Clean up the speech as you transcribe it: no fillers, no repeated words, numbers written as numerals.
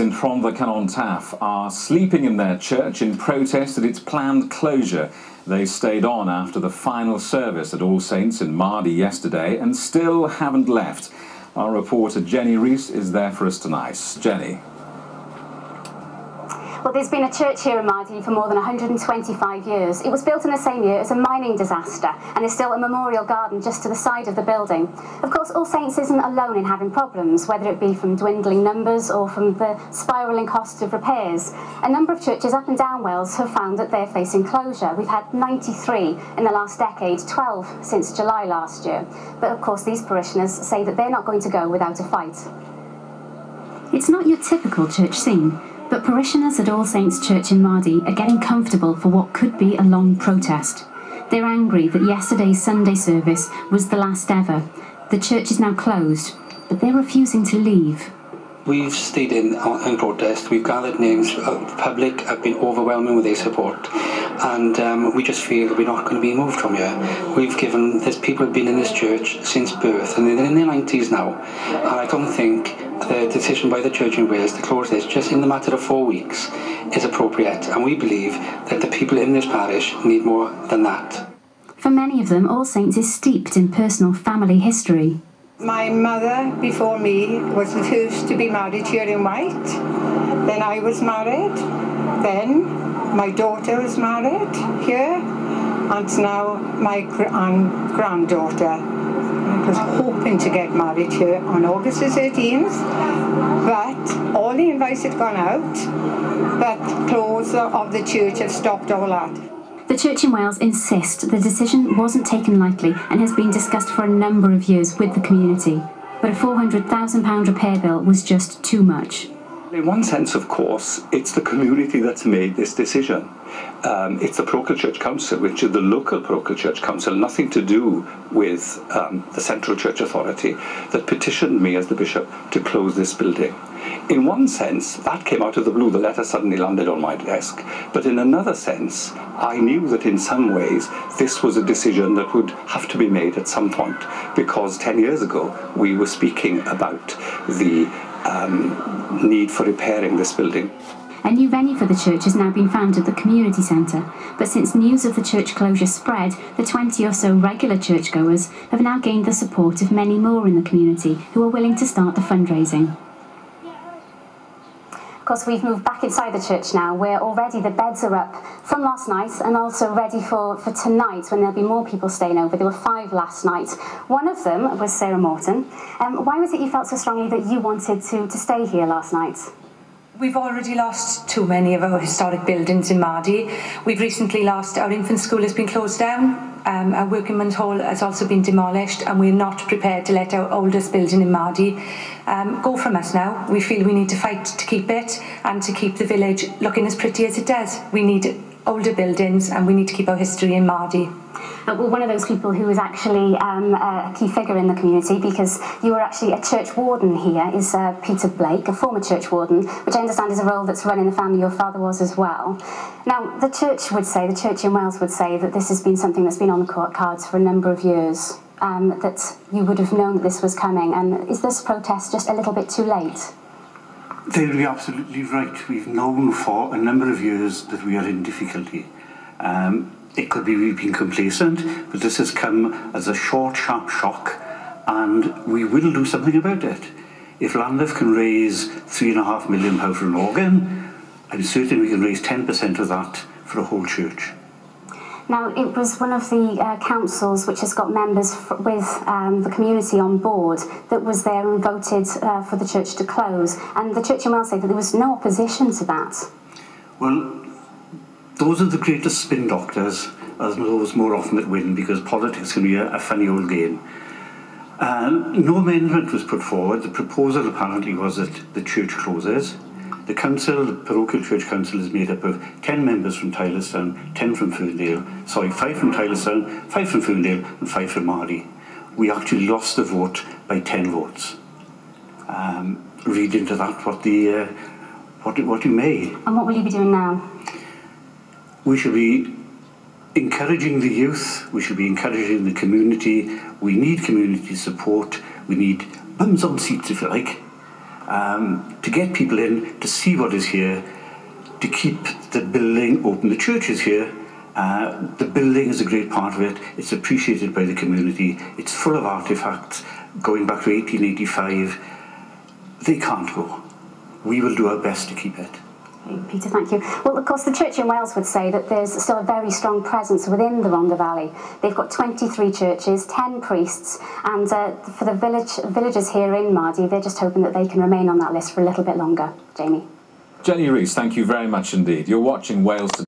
in Rhondda-Cynon-Taf are sleeping in their church in protest at its planned closure. They stayed on after the final service at All Saints in Maerdy yesterday and still haven't left. Our reporter Jenny Rees is there for us tonight. Jenny. Well, there's been a church here in Maerdy for more than 125 years. It was built in the same year as a mining disaster, and there's still a memorial garden just to the side of the building. Of course, All Saints isn't alone in having problems, whether it be from dwindling numbers or from the spiralling cost of repairs. A number of churches up and down Wales have found that they're facing closure. We've had 93 in the last decade, 12 since July last year. But of course, these parishioners say that they're not going to go without a fight. It's not your typical church scene. But parishioners at All Saints Church in Maerdy are getting comfortable for what could be a long protest. They're angry that yesterday's Sunday service was the last ever. The church is now closed, but they're refusing to leave. We've stayed in protest. We've gathered names. The public have been overwhelming with their support, and we just feel we're not going to be moved from here. There's people who've been in this church since birth, and they're in their 90s now, and I don't think the decision by the Church in Wales to close this just in the matter of 4 weeks is appropriate, and we believe that the people in this parish need more than that. For many of them, All Saints is steeped in personal family history. My mother, before me, was the first to be married here in White. Then I was married. Then my daughter was married here. And now my granddaughter. I was hoping to get married here on August the 13th. But all the invites had gone out. But closure of the church have stopped all that. The Church in Wales insists the decision wasn't taken lightly and has been discussed for a number of years with the community. But a £400,000 repair bill was just too much. In one sense, of course, it's the community that's made this decision. It's the Parochial Church Council, which is the local Parochial Church Council, nothing to do with the Central Church Authority, that petitioned me as the bishop to close this building. In one sense, that came out of the blue. The letter suddenly landed on my desk. But in another sense, I knew that in some ways this was a decision that would have to be made at some point, because 10 years ago we were speaking about the need for repairing this building. A new venue for the church has now been found at the community centre, but since news of the church closure spread, the 20 or so regular churchgoers have now gained the support of many more in the community who are willing to start the fundraising. Of course, we've moved back inside the church now, where already the beds are up from last night and also ready for tonight, when there'll be more people staying over. There were 5 last night. One of them was Sarah Morton. Why was it you felt so strongly that you wanted to stay here last night? We've already lost too many of our historic buildings in Maerdy. We've recently lost, our infant school has been closed down, our workingmen's hall has also been demolished, and we're not prepared to let our oldest building in Maerdy go from us now. We feel we need to fight to keep it and to keep the village looking as pretty as it does. We need older buildings and we need to keep our history in Maerdy. Well, one of those people who is actually a key figure in the community, because you were actually a church warden here, is Peter Blake, a former church warden, which I understand is a role that's run in the family your father was as well. Now, the church in Wales would say that this has been something that's been on the cards for a number of years, that you would have known that this was coming, and is this protest just a little bit too late? They'll be absolutely right. We've known for a number of years that we are in difficulty. It could be we've been complacent, but this has come as a short, sharp shock, and we will do something about it. If Llandaff can raise £3.5 million for an organ, I'm certain we can raise 10% of that for a whole church. Now, it was one of the councils which has got members with the community on board that was there and voted for the church to close, and the Church in Wales said that there was no opposition to that. Well, those are the greatest spin doctors, as those more often that win, because politics can be a funny old game. No amendment was put forward. The proposal apparently was that the church closes. The council, the Parochial Church Council, is made up of 10 members from Tylerstown, 10 from Ferndale, 5 from Tylerstown, 5 from Ferndale and 5 from Maerdy. We actually lost the vote by 10 votes. Read into that what you may. And what will you be doing now? We should be encouraging the youth, we should be encouraging the community. We need community support, we need bums on seats, if you like. to get people in, to see what is here, to keep the building open. The church is here. The building is a great part of it. It's appreciated by the community. It's full of artefacts going back to 1885. They can't go. We will do our best to keep it. Peter, thank you. Well, of course, the Church in Wales would say that there's still a very strong presence within the Rhondda Valley. They've got 23 churches, 10 priests, and for the villagers here in Maerdy, they're just hoping that they can remain on that list for a little bit longer. Jamie. Jenny Rees, thank you very much indeed. You're watching Wales Today.